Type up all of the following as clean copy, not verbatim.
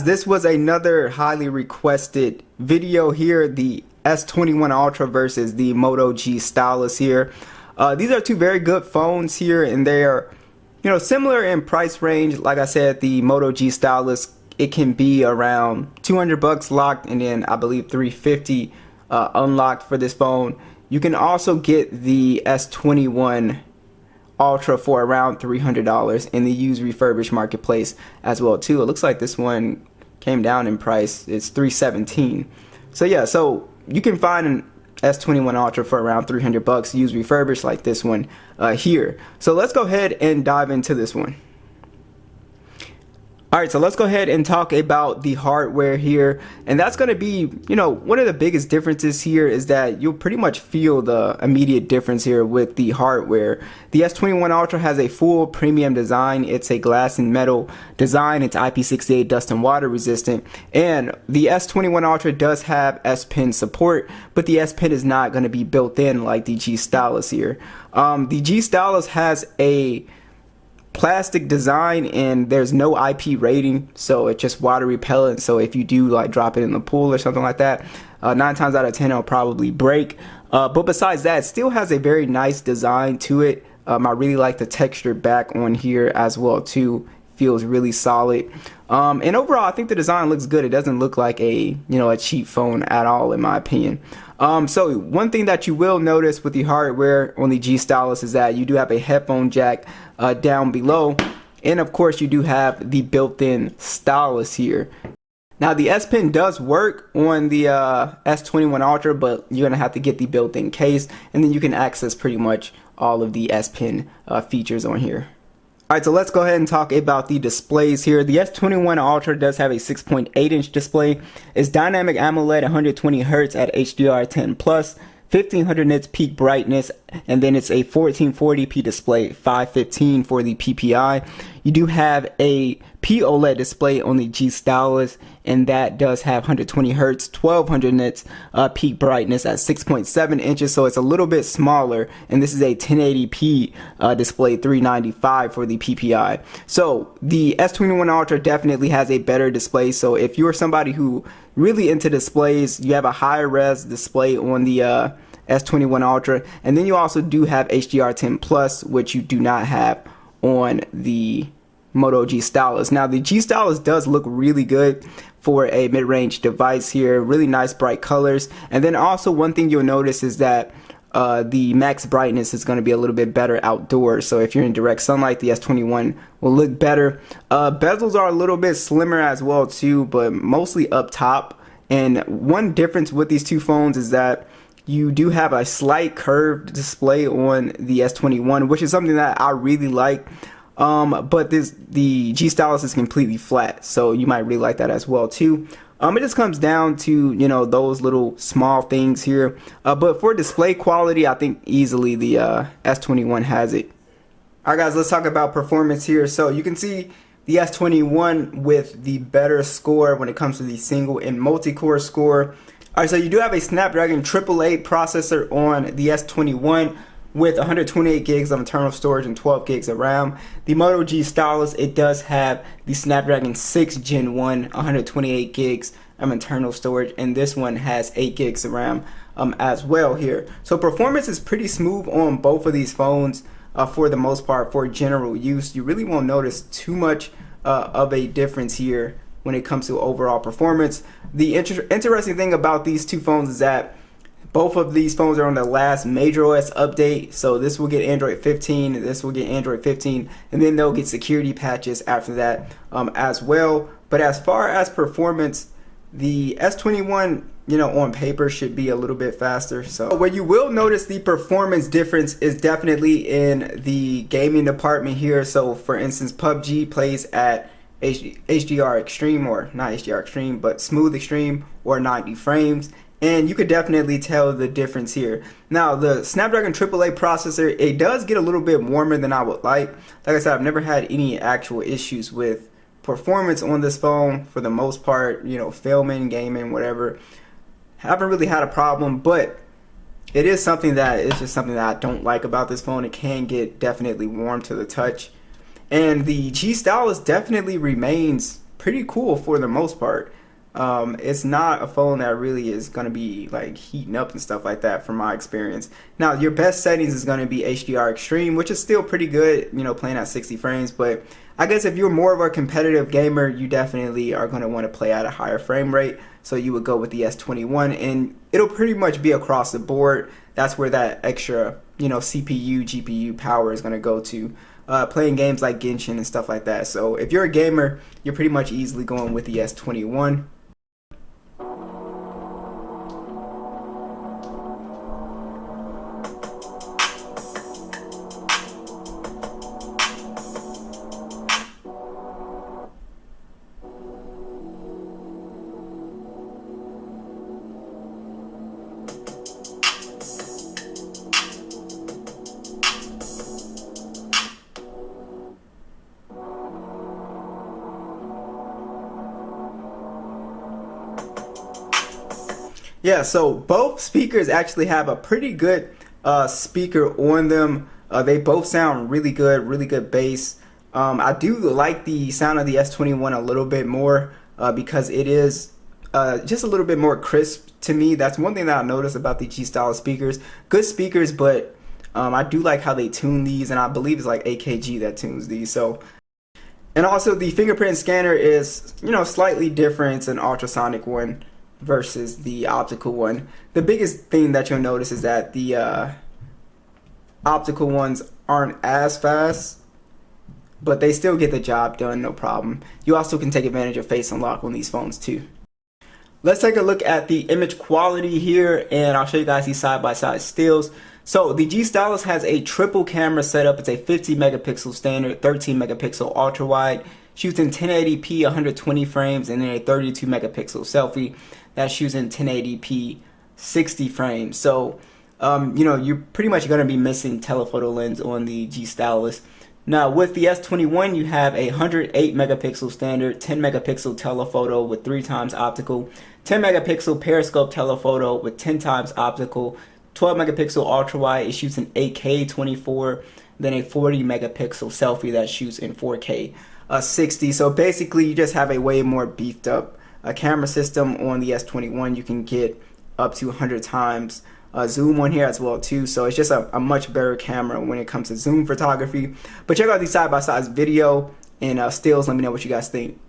Guys, this was another highly requested video here, the S21 Ultra versus the Moto G Stylus here. These are two very good phones here, and they are, similar in price range. Like I said, the Moto G Stylus, it can be around 200 bucks locked, and then I believe 350 unlocked for this phone. You can also get the S21 Ultra for around $300 in the used refurbished marketplace as well too. It looks like this one came down in price. It's $317. So yeah, so you can find an S21 Ultra for around 300 bucks used refurbished like this one here. So let's go ahead and dive into this one. Alright, so let's go ahead and talk about the hardware here, and that's going to be, one of the biggest differences here is that you'll pretty much feel the immediate difference here with the hardware. The S21 Ultra has a full premium design. It's a glass and metal design. It's IP68 dust and water resistant, and the S21 Ultra does have S Pen support, but the S Pen is not going to be built in like the G Stylus here. The G Stylus has a plastic design and there's no IP rating, so it's just water repellent. So if you do like drop it in the pool or something like that, 9 times out of 10 it'll probably break. But besides that, it still has a very nice design to it. I really like the texture back on here as well too. Feels really solid, and overall I think the design looks good. It doesn't look like a a cheap phone at all in my opinion. So one thing that you will notice with the hardware on the G Stylus is that you do have a headphone jack down below, and of course you do have the built-in stylus here. Now the S Pen does work on the S21 Ultra, but you're gonna have to get the built-in case, and then you can access pretty much all of the S Pen features on here. Alright, so let's go ahead and talk about the displays here. The S21 Ultra does have a 6.8 inch display. It's dynamic AMOLED 120 Hz at HDR10+, 1500 nits peak brightness, and then it's a 1440p display, 515 for the PPI. You do have a POLED display on the G Stylus, and that does have 120 Hz, 1200 nits peak brightness at 6.7 inches, so it's a little bit smaller, and this is a 1080p display, 395 for the PPI. So the S21 Ultra definitely has a better display. So if you're somebody who really into displays, you have a higher res display on the S21 Ultra, and then you also do have HDR10+, which you do not have on the Moto G Stylus. Now the G Stylus does look really good for a mid-range device here, really nice bright colors. And then also one thing you'll notice is that the max brightness is going to be a little bit better outdoors. So if you're in direct sunlight, the S21 will look better. Bezels are a little bit slimmer as well too, but mostly up top. And one difference with these two phones is that you do have a slight curved display on the S21, which is something that I really like. But the G Stylus is completely flat, so you might really like that as well too. It just comes down to those little small things here, but for display quality I think easily the S21 has it. Alright guys, let's talk about performance here. So you can see the S21 with the better score when it comes to the single and multi-core score. Alright, so you do have a Snapdragon 888 processor on the S21 with 128 gigs of internal storage and 12 gigs of RAM. The Moto G Stylus, it does have the Snapdragon 6 Gen 1, 128 gigs of internal storage, and this one has 8 gigs of RAM as well here. So performance is pretty smooth on both of these phones for the most part. For general use, you really won't notice too much of a difference here when it comes to overall performance. The interesting thing about these two phones is that both of these phones are on the last major OS update, so this will get Android 15, this will get Android 15, and then they'll get security patches after that as well. But as far as performance, the S21, on paper should be a little bit faster. So where you will notice the performance difference is definitely in the gaming department here. So for instance, PUBG plays at HDR Extreme, or not HDR Extreme, but Smooth Extreme, or 90 frames. And you could definitely tell the difference here. Now the Snapdragon 888 processor, it does get a little bit warmer than I would like. Like I said, I've never had any actual issues with performance on this phone for the most part. Filming, gaming, whatever. Haven't really had a problem, but it is something that I don't like about this phone. It can get definitely warm to the touch. And the G Stylus definitely remains pretty cool for the most part. It's not a phone that really is going to be like heating up and stuff like that from my experience. Now, your best settings is going to be HDR Extreme, which is still pretty good, you know, playing at 60 frames. But I guess if you're more of a competitive gamer, you definitely are going to want to play at a higher frame rate. So you would go with the S21, and it'll pretty much be across the board. That's where that extra, you know, CPU, GPU power is going to go to. Playing games like Genshin and stuff like that. So if you're a gamer, you're pretty much easily going with the S21. Yeah, so both speakers actually have a pretty good speaker on them. They both sound really good bass. I do like the sound of the S21 a little bit more because it is just a little bit more crisp to me. That's one thing that I noticed about the Stylus speakers. Good speakers, but I do like how they tune these, and I believe it's like AKG that tunes these. So, and also the fingerprint scanner is, you know, slightly different. It's an ultrasonic one versus the optical one. The biggest thing that you'll notice is that the optical ones aren't as fast, but they still get the job done, no problem. You also can take advantage of face unlock on these phones too. Let's take a look at the image quality here, and I'll show you guys these side-by-side stills. So the Stylus has a triple camera setup. It's a 50 megapixel standard, 13 megapixel ultra wide, shoots in 1080p 120 frames, and then a 32 megapixel selfie that shoots in 1080p 60 frames. So you know, you're pretty much going to be missing telephoto lens on the Stylus. Now with the S21, you have a 108 megapixel standard, 10 megapixel telephoto with 3 times optical, 10 megapixel periscope telephoto with 10 times optical, 12 megapixel ultra wide, it shoots in 8K 24, then a 40 megapixel selfie that shoots in 4K 60. So basically you just have a way more beefed up camera system on the S21. You can get up to 100 times zoom on here as well too. So it's just a much better camera when it comes to zoom photography. But check out these side-by-side video and stills. Let me know what you guys think.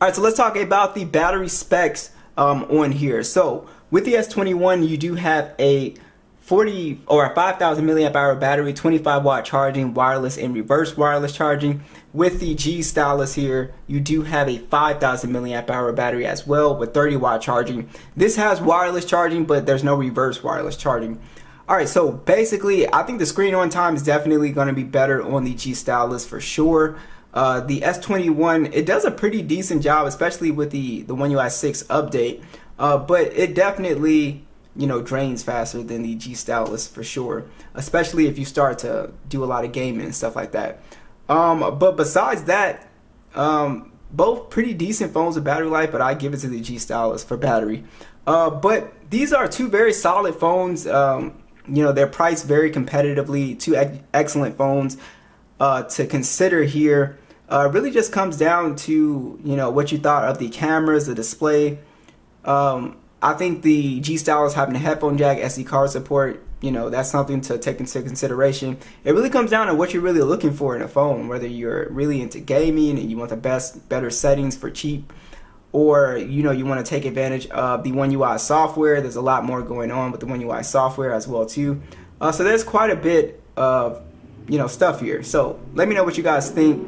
Alright, so let's talk about the battery specs on here. So with the S21, you do have a 40 or a 5,000 milliamp hour battery, 25 watt charging, wireless and reverse wireless charging. With the Stylus here, you do have a 5,000 milliamp hour battery as well with 30 watt charging. This has wireless charging, but there's no reverse wireless charging. Alright, so basically, I think the screen on time is definitely going to be better on the Stylus for sure. The S21, it does a pretty decent job, especially with the One UI 6 update, but it definitely, you know, drains faster than the Stylus for sure, especially if you start to do a lot of gaming and stuff like that. But besides that, both pretty decent phones with battery life, but I give it to the Stylus for battery. But these are two very solid phones. You know, they're priced very competitively. Two excellent phones to consider here. Really just comes down to, you know, what you thought of the cameras, the display. I think the G Stylus having a headphone jack, SD card support, you know, that's something to take into consideration. It really comes down to what you're really looking for in a phone, whether you're really into gaming and you want the better settings for cheap, or, you know, you want to take advantage of the One UI software. There's a lot more going on with the One UI software as well too. So there's quite a bit of, you know, stuff here. So let me know what you guys think.